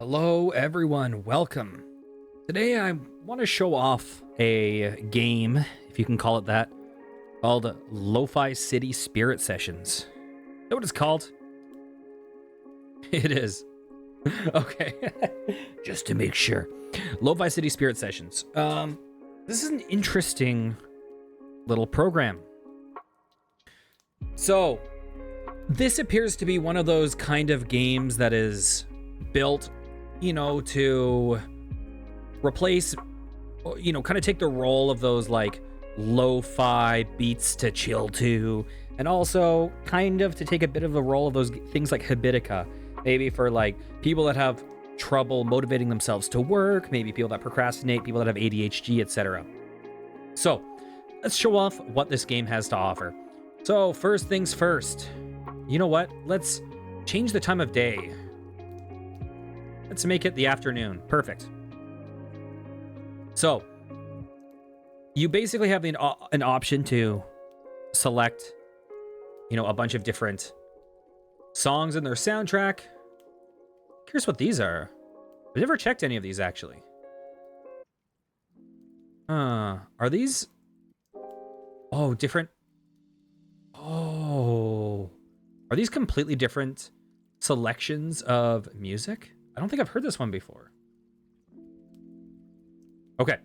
Hello, everyone. Welcome. Today, I want to show off a game, if you can call it that, called Lofi City Spirit Sessions. Is that what it's called? It is. Okay. Just to make sure. Lofi City Spirit Sessions. This is an interesting little program. So, this appears to be one of those kind of games that is built, to replace, kind of take the role of those like lo-fi beats to chill to, and also kind of to take a bit of the role of those things like Habitica, maybe for like people that have trouble motivating themselves to work, maybe people that procrastinate, people that have ADHD, etc. So let's show off what this game has to offer. So first things first, you know what? Let's change the time of day. Let's make it the afternoon. Perfect. So you basically have an option to select, a bunch of different songs in their soundtrack. Here's what these are. I've never checked any of these actually. Are these? Oh, different. Oh, are these completely different selections of music? I don't think I've heard this one before. Okay.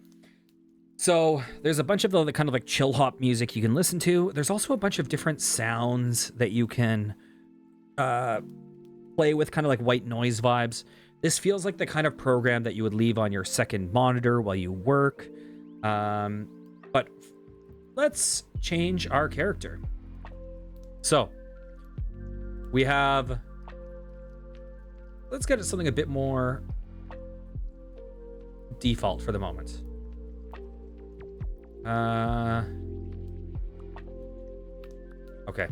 So there's a bunch of the kind of like chill hop music you can listen to. There's also a bunch of different sounds that you can play with, kind of like white noise vibes. This feels like the kind of program that you would leave on your second monitor while you work. But let's change our character. So we have, let's get something a bit more default for the moment. Okay.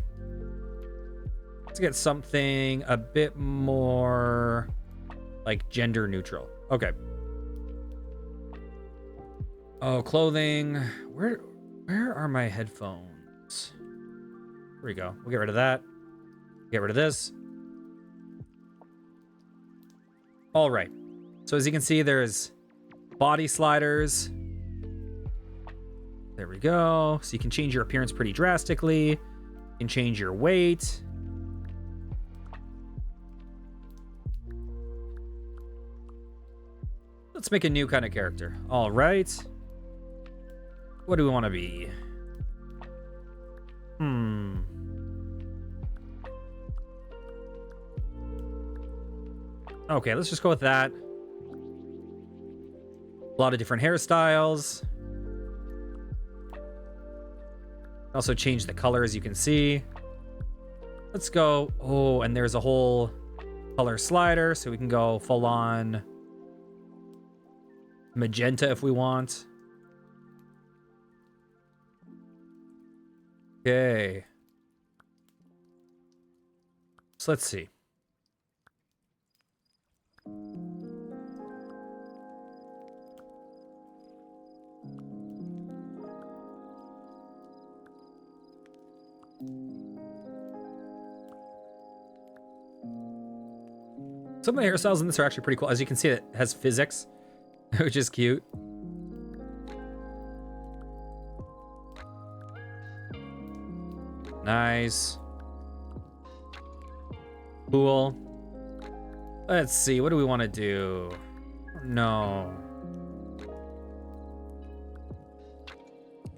Let's get something a bit more like gender neutral. Okay. Oh, clothing. Where are my headphones? Here we go. We'll get rid of that. Get rid of this. All right. So as you can see, there's body sliders. There we go. So you can change your appearance pretty drastically. You can change your weight. Let's make a new kind of character. All right. What do we want to be? Okay, let's just go with that. A lot of different hairstyles. Also change the color, as you can see. Let's go. Oh, and there's a whole color slider, so we can go full on magenta if we want. Okay. So let's see. Some of the hairstyles in this are actually pretty cool. As you can see, it has physics, which is cute. Nice. Cool. Let's see. What do we want to do? No.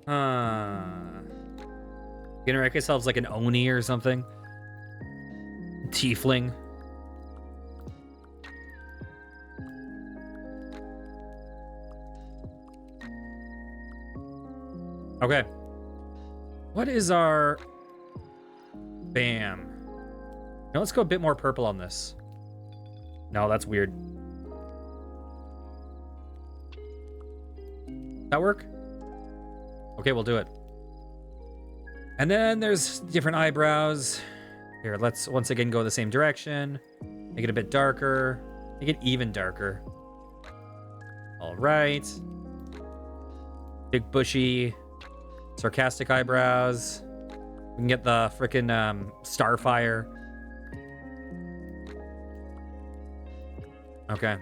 Gonna make ourselves like an Oni or something. Tiefling. Okay. What is our... Bam. Now let's go a bit more purple on this. No, that's weird. That work? Okay, we'll do it. And then there's different eyebrows. Here, let's once again go the same direction. Make it a bit darker. Make it even darker. All right. Big bushy, sarcastic eyebrows. We can get the frickin' Starfire. Okay.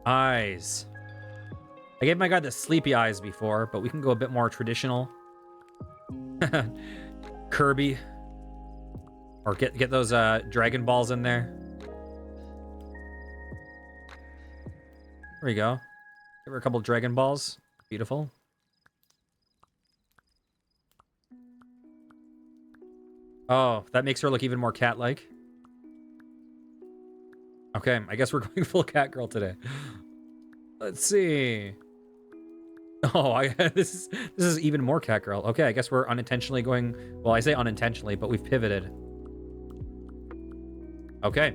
Eyes. I gave my guy the sleepy eyes before, but we can go a bit more traditional. Kirby. Or get those Dragon Balls in there. There we go. Give her a couple Dragon Balls. Beautiful. Oh, that makes her look even more cat-like. Okay, I guess we're going full cat girl today. Let's see. Oh, this is even more cat girl. Okay, I guess we're unintentionally going... Well, I say unintentionally, but we've pivoted. Okay.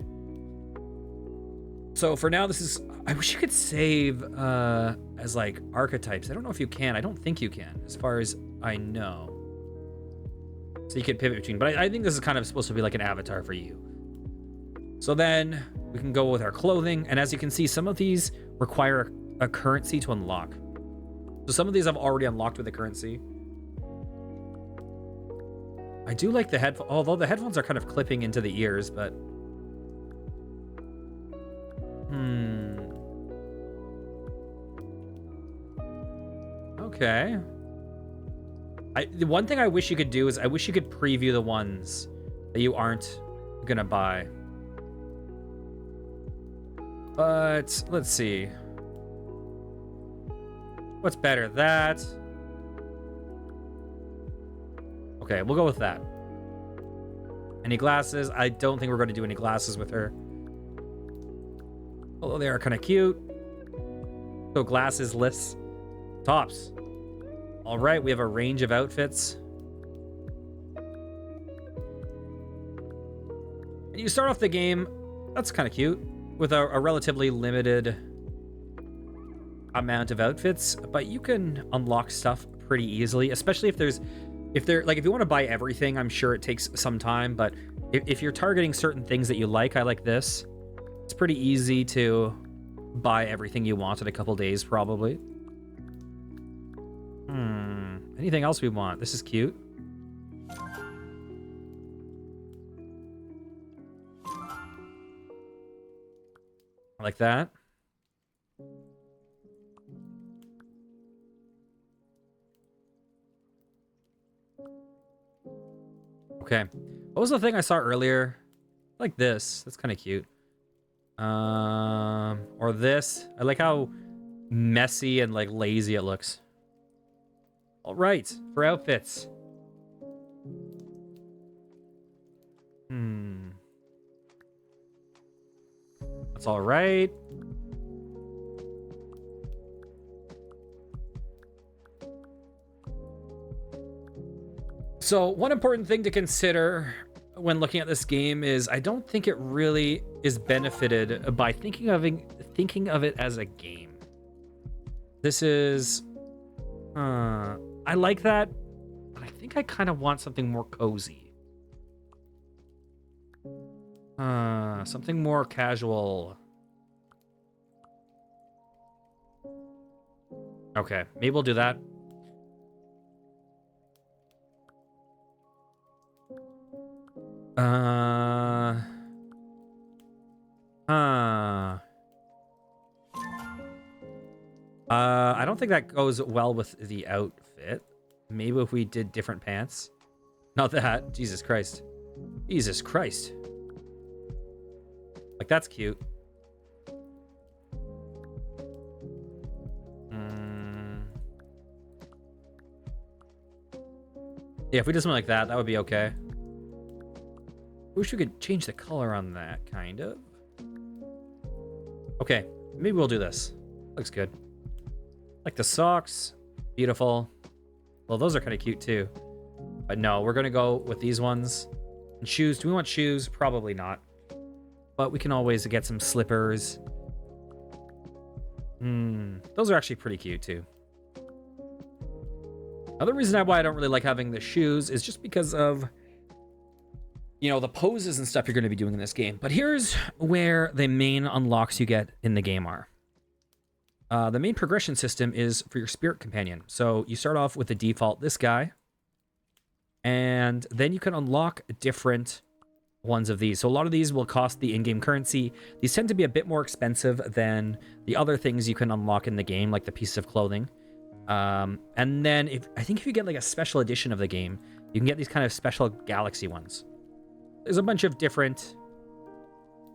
So for now, this is... I wish you could save as, like, archetypes. I don't know if you can. I don't think you can, as far as I know. So you could pivot between. But I think this is kind of supposed to be like an avatar for you. So then we can go with our clothing. And as you can see, some of these require a currency to unlock. So some of these I've already unlocked with a currency. I do like the headphones, although the headphones are kind of clipping into the ears, but... Okay. The one thing I wish you could do is I wish you could preview the ones that you aren't gonna buy. But let's see. What's better, that? Okay, we'll go with that. Any glasses? I don't think we're going to do any glasses with her. Although they are kind of cute. So glasses, lists, tops. All right, we have a range of outfits. And you start off the game, that's kind of cute, with a relatively limited amount of outfits, but you can unlock stuff pretty easily, especially if you want to buy everything. I'm sure it takes some time, but if you're targeting certain things that you like, I like this. It's pretty easy to buy everything you want in a couple days, probably. Anything else we want? This is cute. I like that. Okay. What was the thing I saw earlier? Like this. That's kind of cute. Or this. I like how messy and like lazy it looks. All right, for outfits. That's all right. So one important thing to consider when looking at this game is I don't think it really is benefited by thinking of it as a game. This is... I like that, but I think I kind of want something more cozy. Something more casual. Okay, maybe we'll do that. I don't think that goes well with the outfit. Maybe if we did different pants. Not that. Jesus Christ. Jesus Christ. Like, that's cute. Yeah, if we did something like that, that would be okay. Wish we could change the color on that, kind of. Okay, maybe we'll do this. Looks good. Like the socks. Beautiful. Well, those are kind of cute too. But no, we're going to go with these ones. And shoes. Do we want shoes? Probably not. But we can always get some slippers. Those are actually pretty cute too. Another reason why I don't really like having the shoes is just because of, you know, the poses and stuff you're going to be doing in this game. But here's where the main unlocks you get in the game are. The main progression system is for your spirit companion. So you start off with the default, this guy. And then you can unlock different ones of these. So a lot of these will cost the in-game currency. These tend to be a bit more expensive than the other things you can unlock in the game, like the piece of clothing. And then I think if you get like a special edition of the game, you can get these kind of special galaxy ones. There's a bunch of different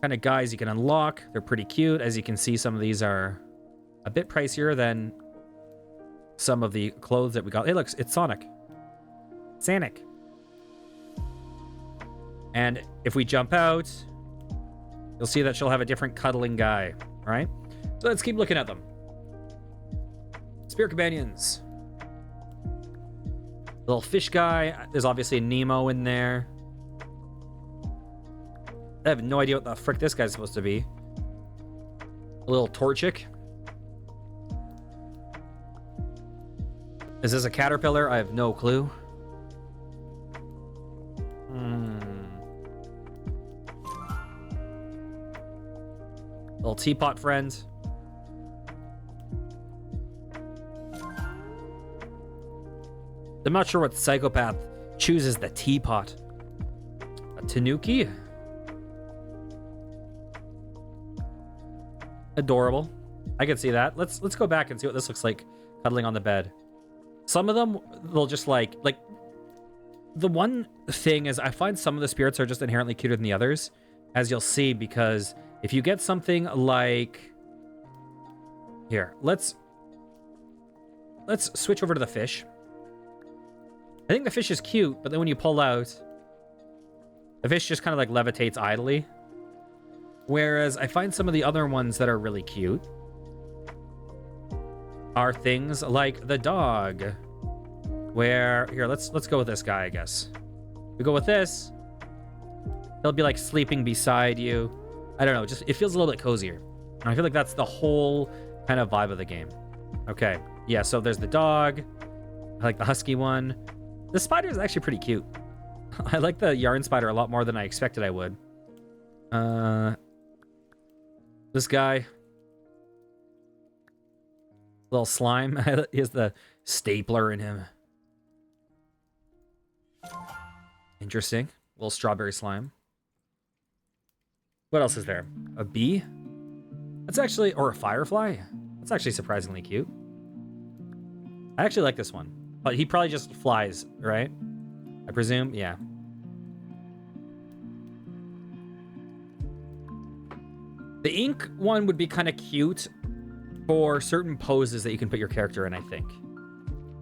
kind of guys you can unlock. They're pretty cute. As you can see, some of these are a bit pricier than some of the clothes that we got. Hey, look, it's Sonic. Sonic. And if we jump out, you'll see that she'll have a different cuddling guy, right? So let's keep looking at them. Spirit companions. Little fish guy. There's obviously Nemo in there. I have no idea what the frick this guy's supposed to be. A little Torchic. Is this a caterpillar? I have no clue. Little teapot friend. I'm not sure what psychopath chooses the teapot. A tanuki? Adorable. I can see that. Let's go back and see what this looks like cuddling on the bed. Some of them, they'll just like the one thing is I find some of the spirits are just inherently cuter than the others, as you'll see, because if you get something like here, let's switch over to the fish. I think the fish is cute, but then when you pull out, the fish just kind of like levitates idly. Whereas I find some of the other ones that are really cute are things like the dog. Where, here, let's go with this guy, I guess. We go with this, he'll be like sleeping beside you. I don't know, just it feels a little bit cozier. And I feel like that's the whole kind of vibe of the game. Okay, yeah, so there's the dog. I like the husky one. The spider is actually pretty cute. I like the yarn spider a lot more than I expected I would. This guy. Little slime. He has the stapler in him. Interesting. Little strawberry slime. What else is there? A bee? That's actually... Or a firefly? That's actually surprisingly cute. I actually like this one. But he probably just flies, right? I presume? Yeah. The ink one would be kind of cute for certain poses that you can put your character in, I think.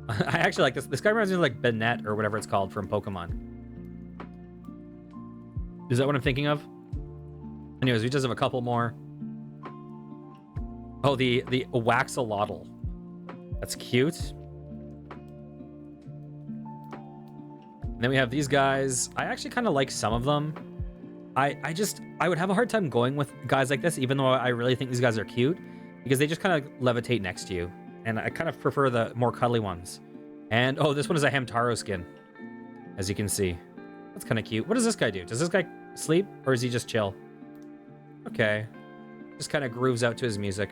I actually like this. This guy reminds me of like Banette or whatever it's called from Pokemon. Is that what I'm thinking of? Anyways, we just have a couple more. Oh, the Waxalotl. That's cute. And then we have these guys. I actually kind of like some of them. I would have a hard time going with guys like this, even though I really think these guys are cute, because they just kind of levitate next to you. And I kind of prefer the more cuddly ones. And, oh, this one is a Hamtaro skin, as you can see. That's kind of cute. What does this guy do? Does this guy sleep, or is he just chill? Okay. Just kind of grooves out to his music.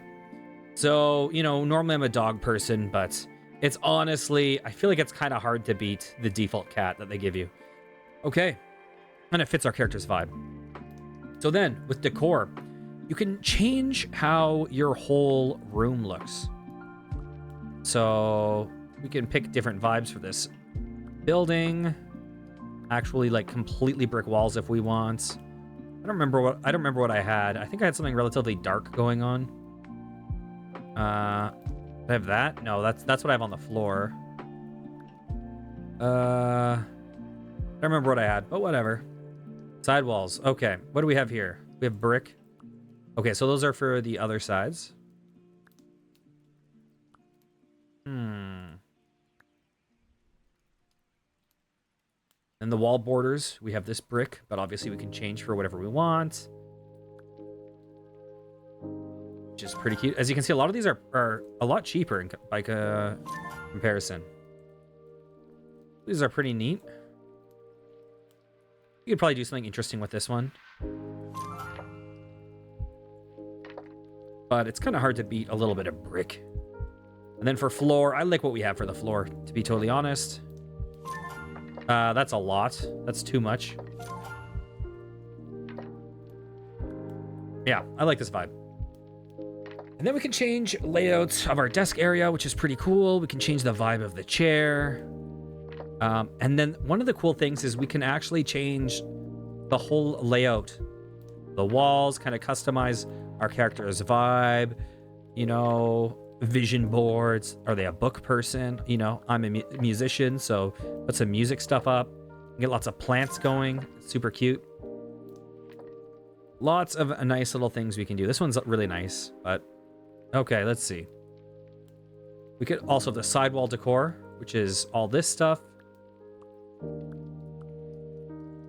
So, you know, normally I'm a dog person, but it's honestly, I feel like it's kind of hard to beat the default cat that they give you. Okay. And it fits our character's vibe. So then, with decor, you can change how your whole room looks. So we can pick different vibes for this building. Actually, like completely brick walls if we want. I don't remember what I had. I think I had something relatively dark going on. Do I have that? No, that's what I have on the floor. I don't remember what I had, but whatever. Side walls. Okay, what do we have here? We have brick. Okay, so those are for the other sides. And the wall borders, we have this brick, but obviously we can change for whatever we want. Which is pretty cute. As you can see, a lot of these are a lot cheaper by comparison. These are pretty neat. You could probably do something interesting with this one. But it's kind of hard to beat a little bit of brick. And then for floor, I like what we have for the floor, to be totally honest. That's a lot. That's too much. Yeah, I like this vibe. And then we can change layouts of our desk area, which is pretty cool. We can change the vibe of the chair. And then one of the cool things is we can actually change the whole layout. The walls, kind of customize our character's vibe, you know, vision boards. Are they a book person? You know, I'm a musician, so put some music stuff up. Get lots of plants going. It's super cute. Lots of nice little things we can do. This one's really nice, but okay, let's see. We could also have the sidewall decor, which is all this stuff.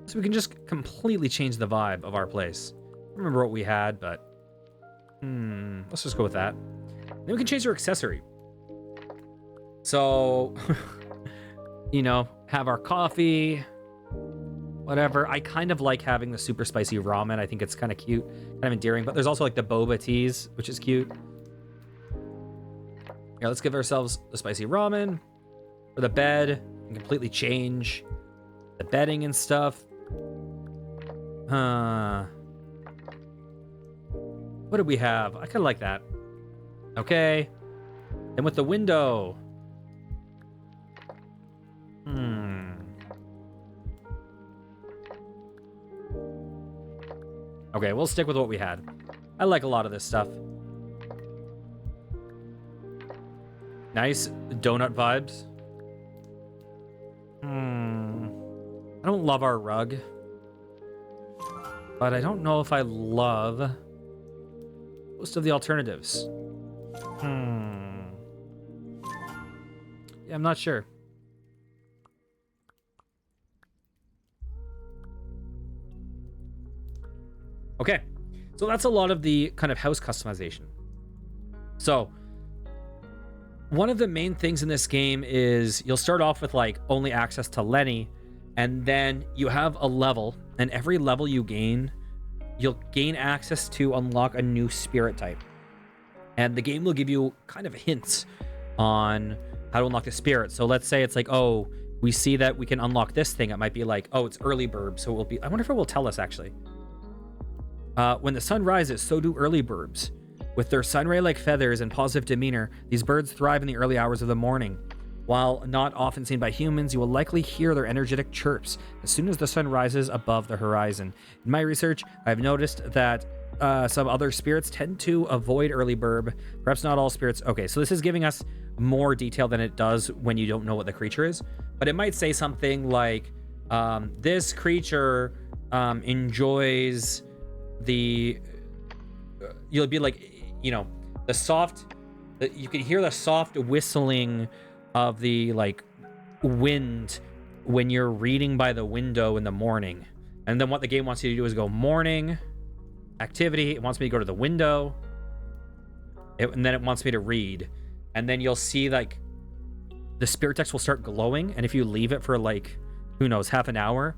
So we can just completely change the vibe of our place. I don't remember what we had, but let's just go with that. Then we can change our accessory. So, you know, have our coffee, whatever. I kind of like having the super spicy ramen. I think it's kind of cute, kind of endearing. But there's also like the boba teas, which is cute. Here, let's give ourselves the spicy ramen. For the bed, and completely change the bedding and stuff. What do we have? I kind of like that. Okay. And with the window. Okay, we'll stick with what we had. I like a lot of this stuff. Nice donut vibes. I don't love our rug. But I don't know if I love most of the alternatives. Yeah, I'm not sure. Okay, so that's a lot of the kind of house customization. So, one of the main things in this game is you'll start off with like only access to Lenny, and then you have a level, and every level you gain, you'll gain access to unlock a new spirit type. And the game will give you kind of hints on how to unlock the spirit. So let's say it's like, oh, we see that we can unlock this thing. It might be like, oh, it's early bird. So it will be, I wonder if it will tell us actually. When the sun rises, so do early birds. With their sunray-like feathers and positive demeanor, these birds thrive in the early hours of the morning. While not often seen by humans, you will likely hear their energetic chirps as soon as the sun rises above the horizon. In my research, I've noticed that some other spirits tend to avoid early bird. Perhaps not all spirits. Okay, so this is giving us more detail than it does when you don't know what the creature is. But it might say something like, this creature enjoys the... you'll be like, you know, you can hear the soft whistling of the like wind when you're reading by the window in the morning. And then what the game wants you to do is go morning activity. It wants me to go to the window, and then it wants me to read. And then you'll see like the spirit text will start glowing, and if you leave it for like, who knows, half an hour,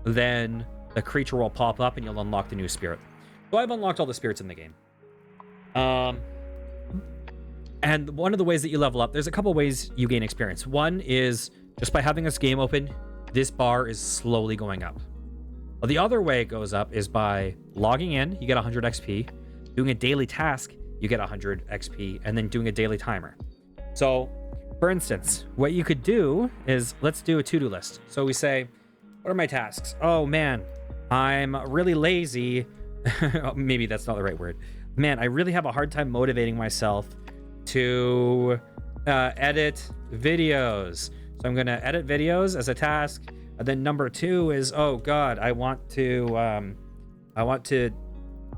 then the creature will pop up and you'll unlock the new spirit. So I've unlocked all the spirits in the game. And one of the ways that you level up, there's a couple ways you gain experience. One is just by having this game open, this bar is slowly going up. Well, the other way it goes up is by logging in, you get 100 XP, doing a daily task, you get 100 XP, and then doing a daily timer. So, for instance, what you could do is, let's do a to-do list. So we say, what are my tasks? Oh man, I'm really lazy. Maybe that's not the right word. Man, I really have a hard time motivating myself to edit videos. So I'm going to edit videos as a task. And then number 2 is, oh God, I want to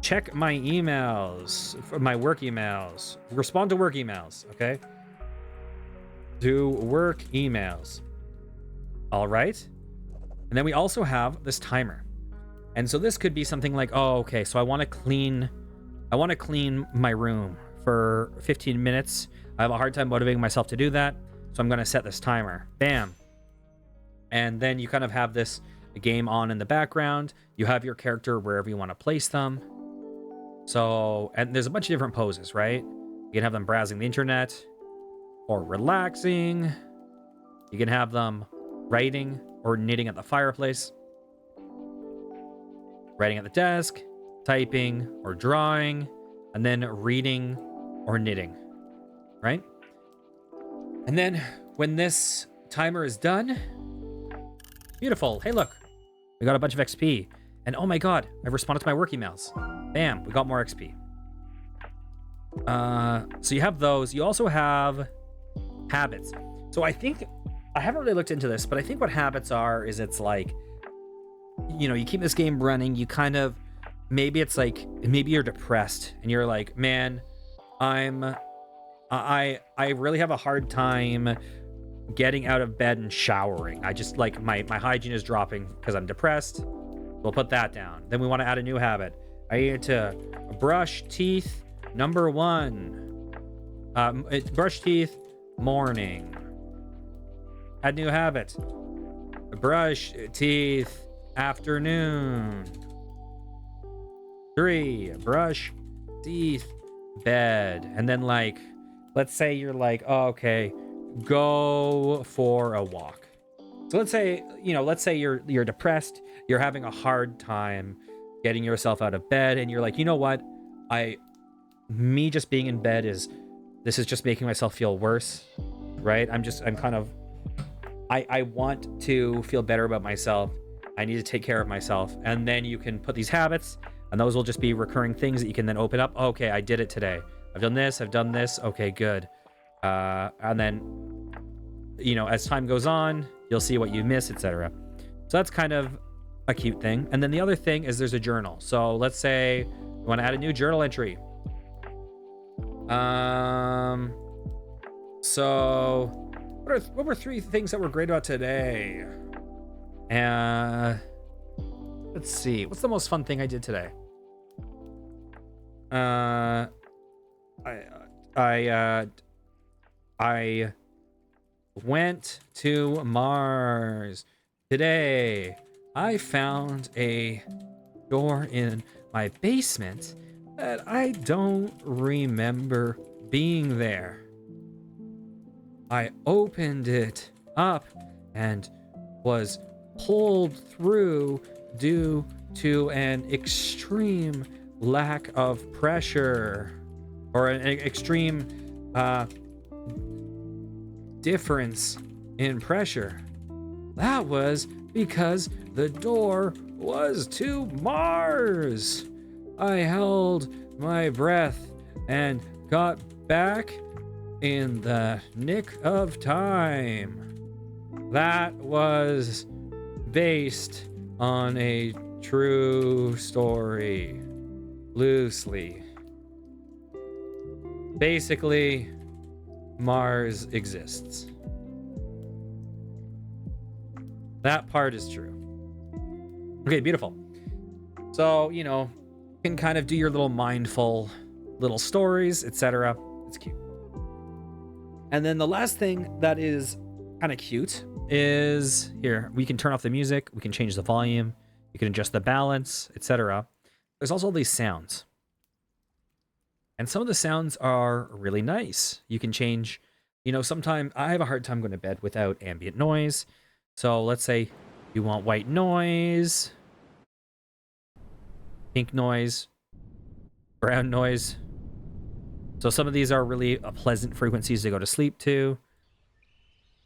check my emails, my work emails, respond to work emails. Okay. Do work emails. All right. And then we also have this timer. And so this could be something like, oh, okay, so I want to clean my room for 15 minutes. I have a hard time motivating myself to do that. So I'm going to set this timer. Bam. And then you kind of have this game on in the background. You have your character wherever you want to place them. So, and there's a bunch of different poses, right? You can have them browsing the internet or relaxing. You can have them writing or knitting at the fireplace. Writing at the desk, typing, or drawing, and then reading or knitting, right? And then when this timer is done, beautiful. Hey, look, we got a bunch of XP. And oh my God, I've responded to my work emails. Bam, we got more XP. So you have those. You also have habits. So I think, I haven't really looked into this, but I think what habits are is it's like, you know, you keep this game running, you kind of, maybe it's like, maybe you're depressed and you're like, man, I really have a hard time getting out of bed and showering. I just like, my hygiene is dropping because I'm depressed. We'll put that down. Then we want to add a new habit. I need to brush teeth, number 1. Brush teeth, morning. Add new habit. Brush teeth, afternoon. 3, brush teeth, bed. And then like, let's say you're like, oh, okay, go for a walk. So let's say, you know, let's say you're depressed, you're having a hard time getting yourself out of bed, and you're like, you know what? Me just being in bed this is just making myself feel worse, right? I want to feel better about myself. I need to take care of myself. And then you can put these habits, and those will just be recurring things that you can then open up. Okay, I did it today. I've done this. Okay, good. And then, you know, as time goes on, you'll see what you miss, etc. So that's kind of a cute thing. And then the other thing is there's a journal. So let's say you want to add a new journal entry. So what were 3 things that were great about today? Let's see. What's the most fun thing I did today? I went to Mars today. I found a door in my basement that I don't remember being there. I opened it up and was pulled through due to an extreme lack of pressure, or an extreme difference in pressure. That was because the door was to Mars. I held my breath and got back in the nick of time. That was based on a true story, loosely. Basically, Mars exists. That part is true. Okay, beautiful. So, you know, you can kind of do your little mindful little stories, etc. It's cute. And then the last thing that is kind of cute is here. We can turn off the music. We can change the volume. You can adjust the balance, etc. There's also these sounds. And some of the sounds are really nice. You can change, you know, sometimes I have a hard time going to bed without ambient noise. So let's say you want white noise, pink noise, brown noise. So some of these are really pleasant frequencies to go to sleep to.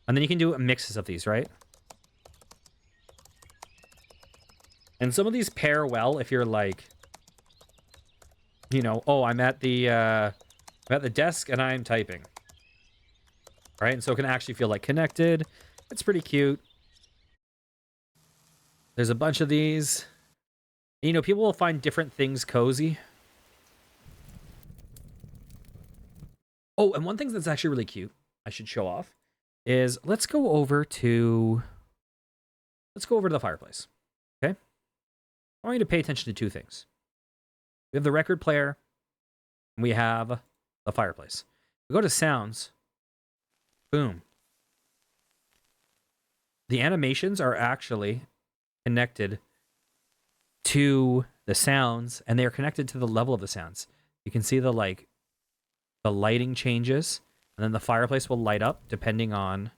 And then you can do mixes of these, right? And some of these pair well if you're like, you know, oh, I'm at the desk and I'm typing. Right? And so it can actually feel like connected. It's pretty cute. There's a bunch of these. You know, people will find different things cozy. Oh, and one thing that's actually really cute, I should show off, is let's go over to the fireplace. Okay? I want you to pay attention to 2 things. We have the record player, and we have the fireplace. We go to sounds. Boom. The animations are actually connected to the sounds, and they are connected to the level of the sounds. You can see the lighting changes, and then the fireplace will light up depending on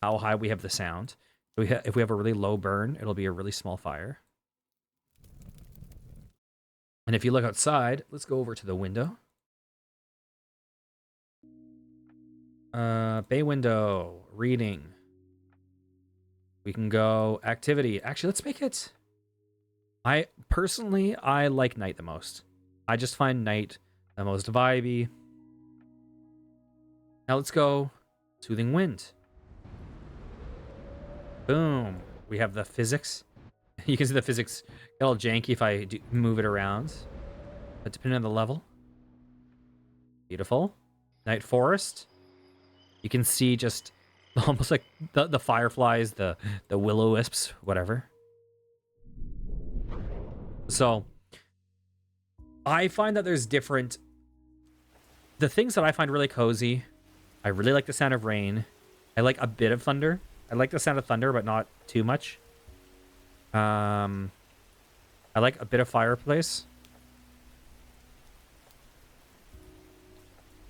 how high we have the sound. If we have a really low burn, it'll be a really small fire. And if you look outside, let's go over to the window. Bay window, reading. We can go activity. Actually, let's make it... I like night the most. I just find night the most vibey. Now let's go soothing wind. Boom. We have the physics. You can see the physics get a little janky if I move it around. But depending on the level. Beautiful. Night forest. You can see just almost like the fireflies, the will-o-wisps, whatever. So I find that there's different... The things that I find really cozy, I really like the sound of rain. I like a bit of thunder. I like the sound of thunder, but not too much. I like a bit of fireplace.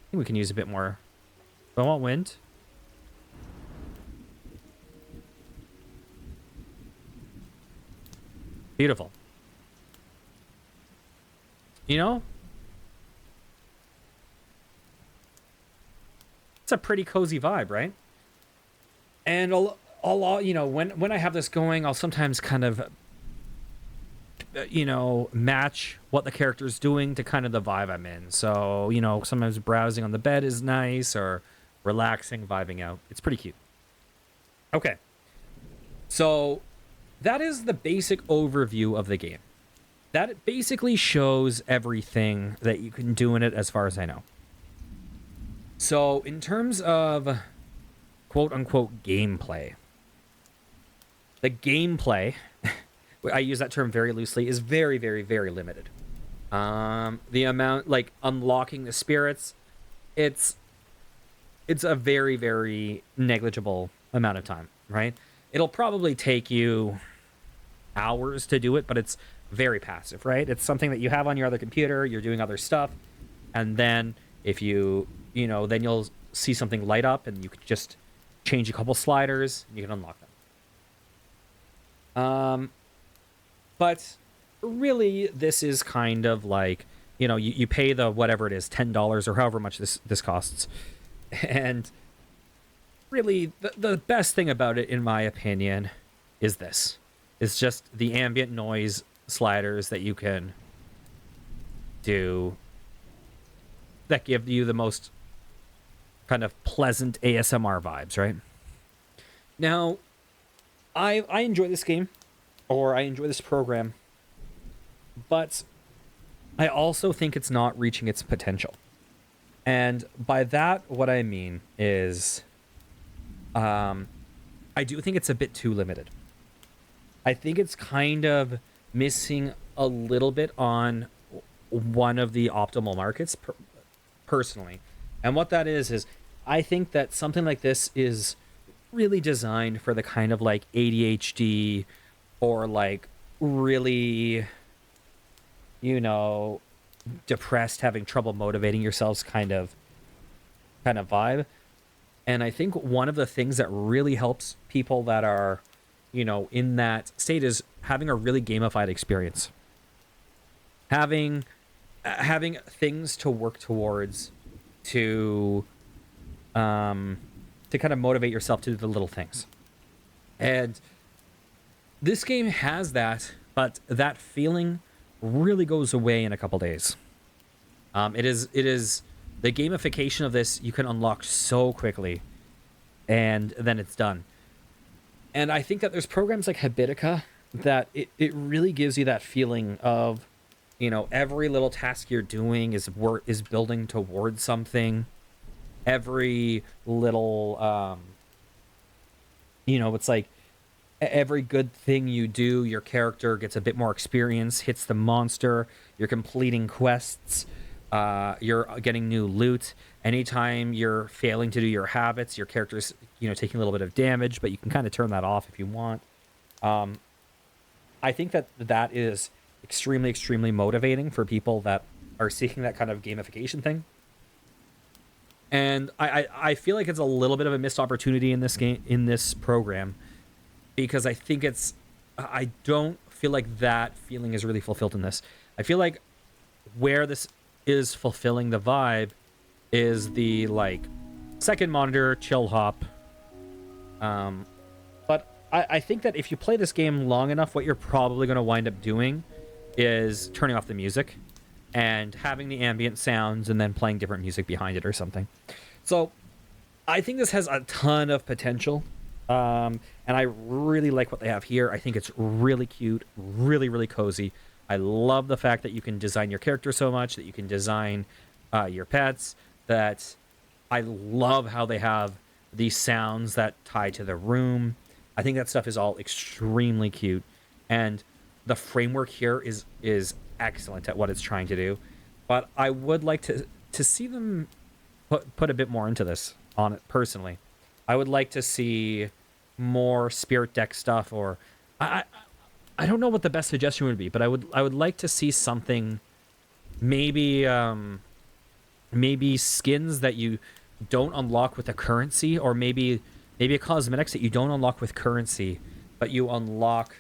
I think we can use a bit more. I want wind. Beautiful. You know? It's a pretty cozy vibe, right? And I'll you know, when I have this going, I'll sometimes kind of, you know, match what the character's doing to kind of the vibe I'm in. So, you know, sometimes browsing on the bed is nice, or relaxing, vibing out. It's pretty cute. Okay. So that is the basic overview of the game. That basically shows everything that you can do in it as far as I know. So in terms of quote-unquote gameplay, the gameplay, I use that term very loosely, is very, very, very limited. The amount, like, unlocking the spirits, it's a very, very negligible amount of time, right? It'll probably take you hours to do it, but it's very passive, right? It's something that you have on your other computer, you're doing other stuff, and then if you know, then you'll see something light up and you could just change a couple sliders and you can unlock them. But really, this is kind of like, you know, you pay the whatever it is, $10 or however much this costs. And really, the best thing about it, in my opinion, is this. It's just the ambient noise sliders that you can do that give you the most kind of pleasant ASMR vibes, right? Now, I enjoy this game, or I enjoy this program, but I also think it's not reaching its potential. And by that, what I mean is, I do think it's a bit too limited. I think it's kind of missing a little bit on one of the optimal markets, personally. And what that is I think that something like this is really designed for the kind of like ADHD or like really, you know, depressed, having trouble motivating yourselves kind of vibe. And I think one of the things that really helps people that are, you know, in that state is having a really gamified experience. Having things to work towards to kind of motivate yourself to do the little things. And this game has that, but that feeling really goes away in a couple days. It is the gamification of this you can unlock so quickly, and then it's done. And I think that there's programs like Habitica that it really gives you that feeling of, you know, every little task you're doing is building towards something. Every little, you know, it's like every good thing you do, your character gets a bit more experience, hits the monster, you're completing quests, you're getting new loot. Anytime you're failing to do your habits, your character's, you know, taking a little bit of damage, but you can kind of turn that off if you want. I think that is extremely, extremely motivating for people that are seeking that kind of gamification thing. And I feel like it's a little bit of a missed opportunity in this game, in this program, because I think I don't feel like that feeling is really fulfilled in this. I feel like where this is fulfilling the vibe is the like second monitor Chillhop. But I think that if you play this game long enough, what you're probably going to wind up doing is turning off the music and having the ambient sounds and then playing different music behind it or something. So I think this has a ton of potential. And I really like what they have here. I think it's really cute, really, really cozy. I love the fact that you can design your character so much, that you can design your pets, that I love how they have these sounds that tie to the room. I think that stuff is all extremely cute. And the framework here is excellent at what it's trying to do. But I would like to see them put a bit more into this on it personally. I would like to see more spirit deck stuff, or I don't know what the best suggestion would be, but I would like to see something, maybe maybe skins that you don't unlock with a currency, or maybe a cosmetics that you don't unlock with currency, but you unlock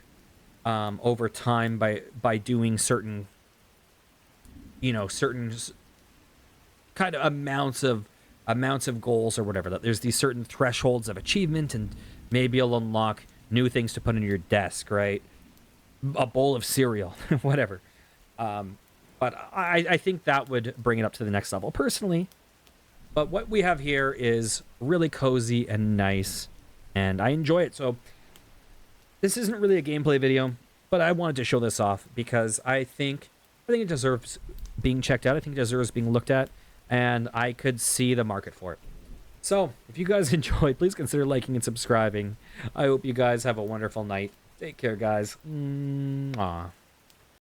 over time by doing certain, certain kind of amounts of goals or whatever. That there's these certain thresholds of achievement, and maybe you'll unlock new things to put on your desk, right? A bowl of cereal, whatever. But I think that would bring it up to the next level personally. But what we have here is really cozy and nice, and I enjoy it. So this isn't really a gameplay video, but I wanted to show this off because I think it deserves being checked out. I think it deserves being looked at, and I could see the market for it. So if you guys enjoyed, please consider liking and subscribing. I hope you guys have a wonderful night. Take care, guys. Mwah.